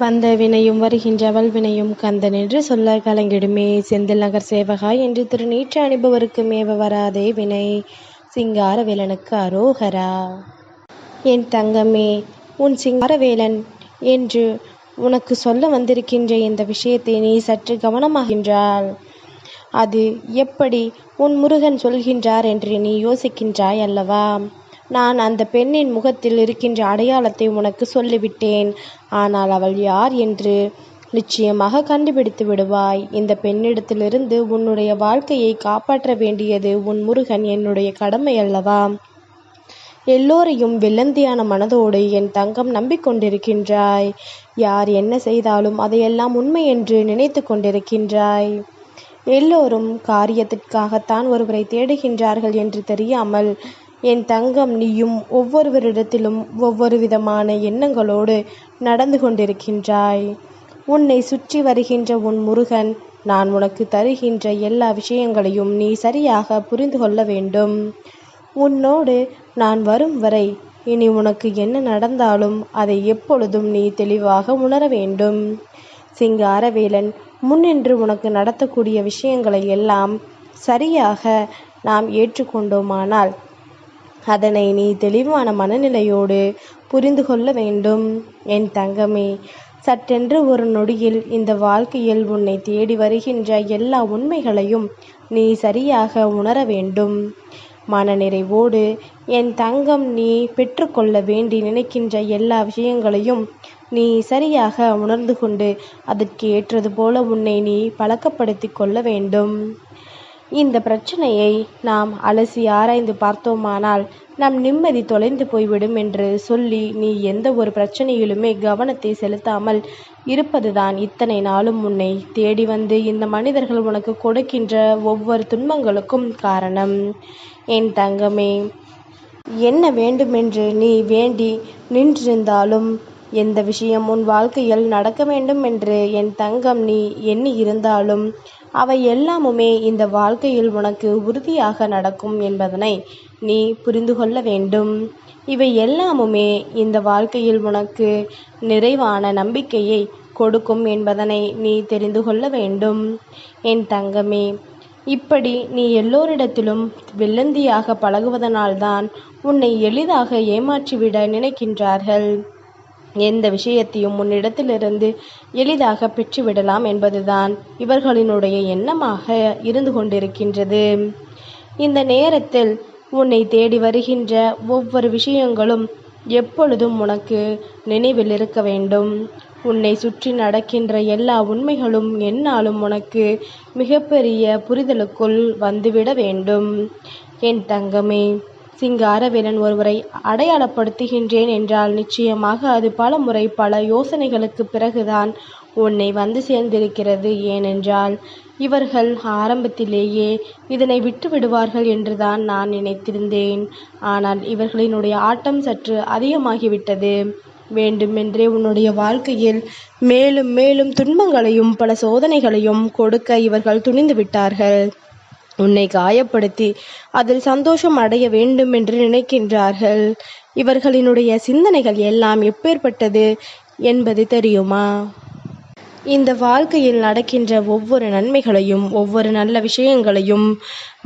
வந்த வினையும் வருகின்ற வல்வினையும் கந்தன் என்று சொல்ல கலங்கிடுமே. செந்தில் நகர் சேவகா என்று திருநீற்று அணிபவருக்கு மேவ வராதே வினை. சிங்காரவேலனுக்கு அரோகரா. என் தங்கமே, உன் சிங்காரவேலன் என்று உனக்கு சொல்ல வந்திருக்கின்ற இந்த விஷயத்தை நீ சற்று கவனமாகின்றால் அது எப்படி உன் முருகன் சொல்கின்றார் என்று நீ யோசிக்கின்றாய் அல்லவா? நான் அந்த பெண்ணின் முகத்தில் இருக்கின்ற அடையாளத்தை உனக்கு சொல்லிவிட்டேன். ஆனால் அவள் யார் என்று நிச்சயமாக கண்டுபிடித்து விடுவாய். இந்த பெண்ணிடத்திலிருந்து உன்னுடைய வாழ்க்கையை காப்பாற்ற வேண்டியது உன் முருகன் என்னுடைய கடமை அல்லவா? எல்லோரையும் வெள்ளந்தியான மனதோடு என் தங்கம் நம்பிக்கொண்டிருக்கின்றாய். யார் என்ன செய்தாலும் அதையெல்லாம் உண்மை என்று நினைத்து கொண்டிருக்கின்றாய். எல்லோரும் காரியத்திற்காகத்தான் ஒருவரை தேடுகின்றார்கள் என்று தெரியாமல் என் தங்கம் நீயும் ஒவ்வொருவரிடத்திலும் ஒவ்வொரு விதமான எண்ணங்களோடு நடந்து கொண்டிருக்கின்றாய். உன்னை சுற்றி வருகின்ற உன் முருகன் நான் உனக்கு தருகின்ற எல்லா விஷயங்களையும் நீ சரியாக புரிந்து கொள்ள வேண்டும். உன்னோடு நான் வரும் வரை இனி உனக்கு என்ன நடந்தாலும் அதை எப்பொழுதும் நீ தெளிவாக உணர வேண்டும். சிங்காரவேலன் முன்னின்று உனக்கு நடத்தக்கூடிய விஷயங்களை எல்லாம் சரியாக நாம் ஏற்றுக்கொண்டோமானால் அதனை நீ தெளிவான மனநிலையோடு புரிந்து கொள்ள வேண்டும். என் தங்கமே, சட்டென்று ஒரு நொடியில் இந்த வாழ்க்கையில் உன்னை தேடி வருகின்ற எல்லா உண்மைகளையும் நீ சரியாக உணர வேண்டும். மனநிறைவோடு என் தங்கம் நீ பெற்றுக்கொள்ள வேண்டி நினைக்கின்ற எல்லா விஷயங்களையும் நீ சரியாக உணர்ந்து கொண்டு அதற்கு ஏற்றது போல உன்னை நீ பழக்கப்படுத்தி கொள்ள வேண்டும். இந்த பிரச்சனையை நாம் அலசி ஆராய்ந்து பார்த்தோமானால் நம் நிம்மதி தொலைந்து போய்விடும் என்று சொல்லி நீ எந்த ஒரு பிரச்சனையிலுமே கவனத்தை செலுத்தாமல் இருப்பதுதான் இத்தனை நாளும் உன்னை தேடி வந்து இந்த மனிதர்கள் உனக்கு கொடுக்கின்ற ஒவ்வொரு துன்பங்களுக்கும் காரணம். என் தங்கமே, என்ன வேண்டுமென்று நீ வேண்டி நின்றிருந்தாலும் எந்த விஷயம் உன் வாழ்க்கையில் நடக்க வேண்டும் என்று என் தங்கம் நீ எண்ணி இருந்தாலும் அவை எல்லாமுமே இந்த வாழ்க்கையில் உனக்கு உறுதியாக நடக்கும் என்பதனை நீ புரிந்து கொள்ள வேண்டும். இவை எல்லாமுமே இந்த வாழ்க்கையில் உனக்கு நிறைவான நம்பிக்கையை கொடுக்கும் என்பதனை நீ தெரிந்து கொள்ள வேண்டும். என் தங்கமே, இப்படி நீ எல்லோரிடத்திலும் வெள்ளந்தியாக பழகுவதனால்தான் உன்னை எளிதாக ஏமாற்றிவிட நினைக்கின்றார்கள். எந்த விஷயத்தையும் உன்னிடத்திலிருந்து எளிதாக பெற்றுவிடலாம் என்பதுதான் இவர்களினுடைய எண்ணமாக இருந்து கொண்டிருக்கின்றது. இந்த நேரத்தில் உன்னை தேடி வருகின்ற ஒவ்வொரு விஷயங்களும் எப்பொழுதும் உனக்கு நினைவில் இருக்க வேண்டும். உன்னை சுற்றி நடக்கின்ற எல்லா உண்மைகளும் எந்நாளும் உனக்கு மிகப்பெரிய புரிதலுக்குள் வந்துவிட வேண்டும். என் தங்கமே, சிங்காரவேலன் ஒருவரை அடையாளப்படுத்துகின்றேன் என்றால் நிச்சயமாக அது பல முறை பல யோசனைகளுக்கு பிறகுதான் உன்னை வந்து சேர்ந்திருக்கிறது. ஏனென்றால் இவர்கள் ஆரம்பத்திலேயே இதனை விட்டு விடுவார்கள் என்றுதான் நான் நினைத்திருந்தேன். ஆனால் இவர்களினுடைய ஆட்டம் சற்று அதிகமாகிவிட்டது. வேண்டுமென்றே உன்னுடைய வாழ்க்கையில் மேலும் மேலும் துன்பங்களையும் பல சோதனைகளையும் கொடுக்க இவர்கள் துணிந்து விட்டார்கள். உன்னை காயப்படுத்தி அதில் சந்தோஷம் அடைய வேண்டும் என்று நினைக்கின்றார்கள். இவர்களினுடைய சிந்தனைகள் எல்லாம் எப்பேற்பட்டது என்பது தெரியுமா? இந்த வாழ்க்கையில் நடக்கின்ற ஒவ்வொரு நன்மைகளையும் ஒவ்வொரு நல்ல விஷயங்களையும்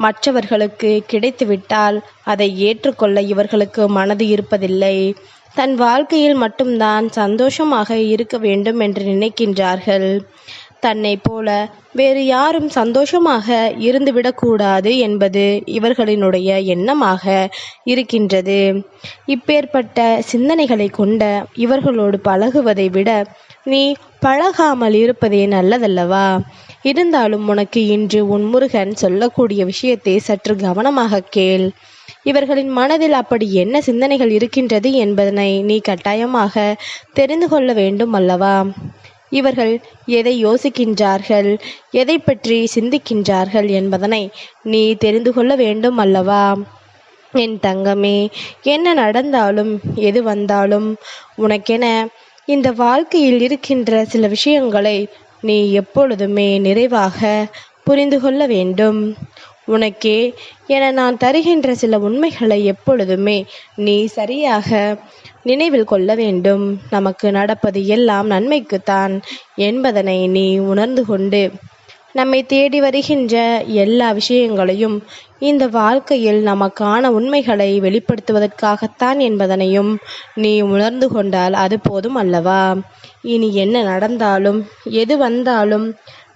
மற்றவர்களுக்கு கிடைத்துவிட்டால் அதை ஏற்றுக்கொள்ள இவர்களுக்கு மனது இருப்பதில்லை. தன் வாழ்க்கையில் மட்டும்தான் சந்தோஷமாக இருக்க வேண்டும் என்று நினைக்கின்றார்கள். தன்னை போல வேறு யாரும் சந்தோஷமாக இருந்துவிடக்கூடாது என்பது இவர்களினுடைய எண்ணமாக இருக்கின்றது. இப்பேற்பட்ட சிந்தனைகளை கொண்ட இவர்களோடு பழகுவதை விட நீ பழகாமல் இருப்பதே நல்லதல்லவா? இருந்தாலும் உனக்கு இன்று உன் முருகன் சொல்லக்கூடிய விஷயத்தை சற்று கவனமாக கேள். இவர்களின் மனதில் அப்படி என்ன சிந்தனைகள் இருக்கின்றது என்பதனை நீ கட்டாயமாக தெரிந்து கொள்ள வேண்டும் அல்லவா? இவர்கள் எதை யோசிக்கின்றார்கள், எதை பற்றி சிந்திக்கின்றார்கள் என்பதனை நீ தெரிந்து கொள்ள வேண்டும் அல்லவா? என் தங்கமே, என்ன நடந்தாலும் எது வந்தாலும் உனக்கென இந்த வாழ்க்கையில் இருக்கின்ற சில விஷயங்களை நீ எப்பொழுதுமே நிறைவாக புரிந்து கொள்ள வேண்டும். உனக்கே என நான் தருகின்ற சில உண்மைகளை எப்பொழுதுமே நீ சரியாக நினைவில் கொள்ள வேண்டும். நமக்கு நடப்பது எல்லாம் நன்மைக்குத்தான் என்பதனை நீ உணர்ந்து கொண்டு நம்மை தேடி வருகின்ற எல்லா விஷயங்களையும் இந்த வாழ்க்கையில் நமக்கான உண்மைகளை வெளிப்படுத்துவதற்காகத்தான் என்பதனையும் நீ உணர்ந்து கொண்டால் அது போதும் அல்லவா? இனி என்ன நடந்தாலும் எது வந்தாலும்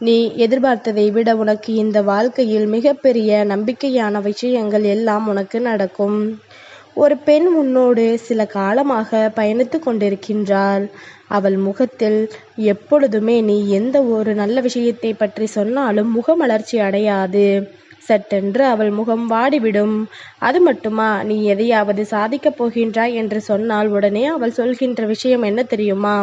நீ எதிர்பார்த்ததை விட உனக்கு இந்த வாழ்க்கையில் மிகப்பெரிய நம்பிக்கையான விஷயங்கள் எல்லாம் உனக்கு நடக்கும். ஒரு பெண் உன்னோடு சில காலமாக பயணித்து கொண்டிருக்கின்றாள். அவள் முகத்தில் எப்பொழுதுமே நீ எந்த ஒரு நல்ல விஷயத்தை பற்றி சொன்னாலும் முகமலர்ச்சி அடையாது. சட்டென்று அவள் முகம் வாடிவிடும். அது மட்டுமா, நீ எதையாவது சாதிக்கப் போகின்றாய் என்று சொன்னால் உடனே அவள் சொல்கின்ற விஷயம் என்ன தெரியுமா?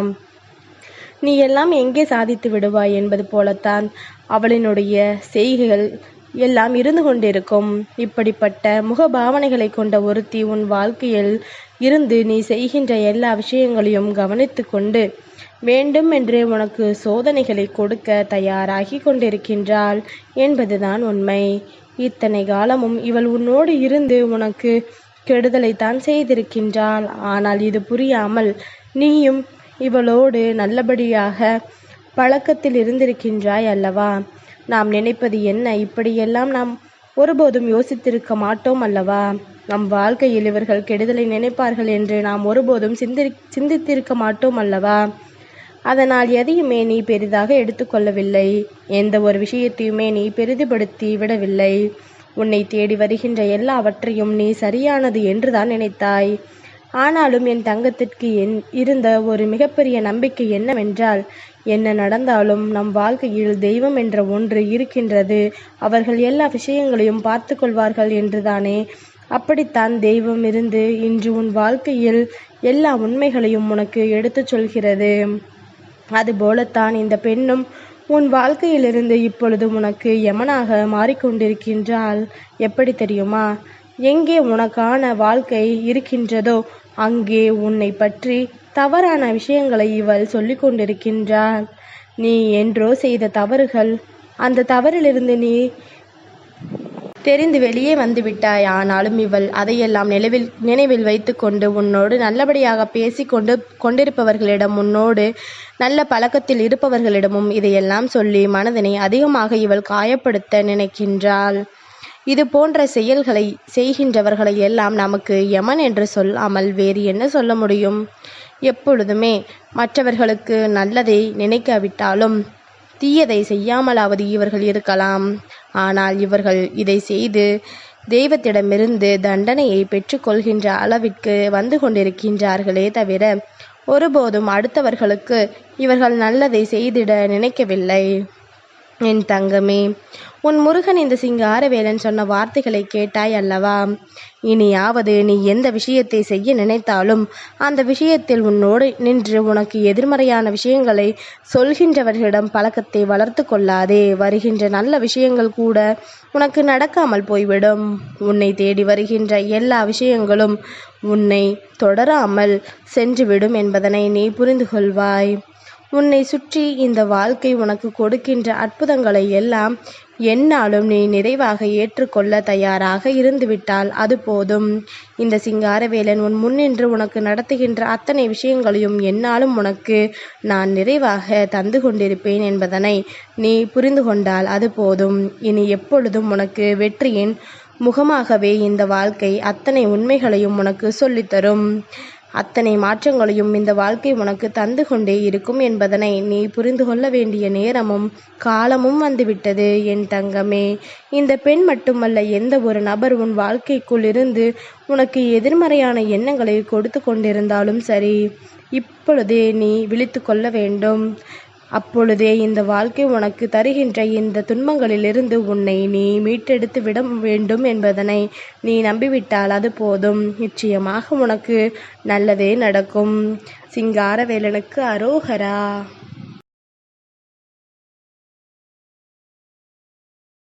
நீ எல்லாம் எங்கே சாதித்து விடுவாய் என்பது போலத்தான் அவளினுடைய செய்கைகள் எல்லாம் இருந்து கொண்டிருக்கும். இப்படிப்பட்ட முகபாவனைகளை கொண்ட ஒருத்தி உன் வாழ்க்கையில் இருந்து நீ செய்கின்ற எல்லா விஷயங்களையும் கவனித்து கொண்டு வேண்டும் என்று உனக்கு சோதனைகளை கொடுக்க தயாராகி கொண்டிருக்கின்றாள் என்பதுதான் உண்மை. இத்தனை காலமும் இவள் உன்னோடு இருந்து உனக்கு கெடுதலைத்தான் செய்திருக்கின்றாள். ஆனால் இது புரியாமல் நீயும் இவளோடு நல்லபடியாக பழக்கத்தில் இருந்திருக்கின்றாய் அல்லவா? நாம் நினைப்பது என்ன? இப்படியெல்லாம் நாம் ஒருபோதும் யோசித்திருக்க மாட்டோம் அல்லவா? நம் வாழ்க்கையில் இவர்கள் கெடுதலை நினைப்பார்கள் என்று நாம் ஒருபோதும் சிந்தித்திருக்க மாட்டோம் அல்லவா? அதனால் எதையுமே நீ பெரிதாக எடுத்துக்கொள்ளவில்லை. எந்த ஒரு விஷயத்தையுமே நீ பெரிதுபடுத்தி விடவில்லை. உன்னை தேடி வருகின்ற எல்லாவற்றையும் நீ சரியானது என்றுதான் நினைத்தாய். ஆனாலும் என் தங்கத்திற்கு இருந்த ஒரு மிகப்பெரிய நம்பிக்கை என்னவென்றால், என்ன நடந்தாலும் நம் வாழ்க்கையில் தெய்வம் என்ற ஒன்று இருக்கின்றது, அவர்கள் எல்லா விஷயங்களையும் பார்த்து கொள்வார்கள் என்றுதானே. அப்படித்தான் தெய்வம் இருந்து இன்று உன் வாழ்க்கையில் எல்லா உண்மைகளையும் உனக்கு எடுத்துச் சொல்கிறது. அதுபோலத்தான் இந்த பெண்ணும் உன் வாழ்க்கையிலிருந்து இப்பொழுது உனக்கு யமனாக மாறிக்கொண்டிருக்கின்றாள். எப்படி தெரியுமா? எங்கே உனக்கான வாழ்க்கை இருக்கின்றதோ அங்கே உன்னை பற்றி தவறான விஷயங்களை இவள் சொல்லி கொண்டிருக்கின்றாள். நீ என்றோ செய்த தவறுகள், அந்த தவறிலிருந்து நீ தெரிந்து வெளியே வந்து விட்டாய். ஆனாலும் இவள் அதையெல்லாம் நினைவில் வைத்து கொண்டு உன்னோடு நல்லபடியாக பேசி கொண்டிருப்பவர்களிடம், உன்னோடு நல்ல பழக்கத்தில் இருப்பவர்களிடமும் இதையெல்லாம் சொல்லி மனதினை அதிகமாக இவள் காயப்படுத்த நினைக்கின்றாள். இது போன்ற செயல்களை செய்கின்றவர்களை எல்லாம் நமக்கு யமன் என்று சொல்லாமல் வேறு என்ன சொல்ல முடியும்? எப்பொழுதுமே மற்றவர்களுக்கு நல்லதை நினைக்காவிட்டாலும் தீயதை செய்யாமலாவது இவர்கள் இருக்கலாம். ஆனால் இவர்கள் இதை செய்து தெய்வத்திடமிருந்து தண்டனையை பெற்றுக்கொள்கின்ற அளவிற்கு வந்து கொண்டிருக்கின்றார்களே தவிர ஒருபோதும் அடுத்தவர்களுக்கு இவர்கள் நல்லதை செய்திட நினைக்கவில்லை. என் தங்கமே, உன் முருகன் இந்த சிங்காரவேலன் சொன்ன வார்த்தைகளை கேட்டாய் அல்லவா? இனியாவது நீ எந்த விஷயத்தை செய்ய நினைத்தாலும் அந்த விஷயத்தில் உன்னோடு நின்று உனக்கு எதிர்மறையான விஷயங்களை சொல்கின்றவர்களிடம் பழக்கத்தை வளர்த்து கொள்ளாதே. வருகின்ற நல்ல விஷயங்கள் கூட உனக்கு நடக்காமல் போய்விடும். உன்னை தேடி வருகின்ற எல்லா விஷயங்களும் உன்னை தொடராமல் சென்றுவிடும் என்பதனை நீ புரிந்து கொள்வாய். உன்னை சுற்றி இந்த வாழ்க்கை உனக்கு கொடுக்கின்ற அற்புதங்களை எல்லாம் என்னாலும் நீ நிறைவாக ஏற்றுக்கொள்ள தயாராக இருந்துவிட்டால் அது போதும். இந்த சிங்காரவேலன் உன் முன்னின்று உனக்கு நடத்துகின்ற அத்தனை விஷயங்களையும் என்னாலும் உனக்கு நான் நிறைவாக தந்து கொண்டிருப்பேன் என்பதனை நீ புரிந்து கொண்டால் அது போதும். இனி எப்பொழுதும் உனக்கு வெற்றியின் முகமாகவே இந்த வாழ்க்கை அத்தனை உண்மைகளையும் உனக்கு சொல்லித்தரும். அத்தனை மாற்றங்களையும் இந்த வாழ்க்கை உனக்கு தந்து கொண்டே இருக்கும் என்பதனை நீ புரிந்து கொள்ள வேண்டிய நேரமும் காலமும் வந்துவிட்டது என் தங்கமே. இந்த பெண் மட்டுமல்ல, எந்த ஒரு நபர் உன் வாழ்க்கைக்குள் இருந்து உனக்கு எதிர்மறையான எண்ணங்களை கொடுத்து கொண்டிருந்தாலும் சரி, இப்பொழுதே நீ விழித்து கொள்ள வேண்டும். அப்பொழுதே இந்த வாழ்க்கை உனக்கு தருகின்ற இந்த துன்பங்களிலிருந்து உன்னை நீ மீட்டெடுத்து விட வேண்டும் என்பதனை நீ நம்பிவிட்டால் அது போதும். நிச்சயமாக உனக்கு நல்லதே நடக்கும். சிங்காரவேலனுக்கு அரோகரா.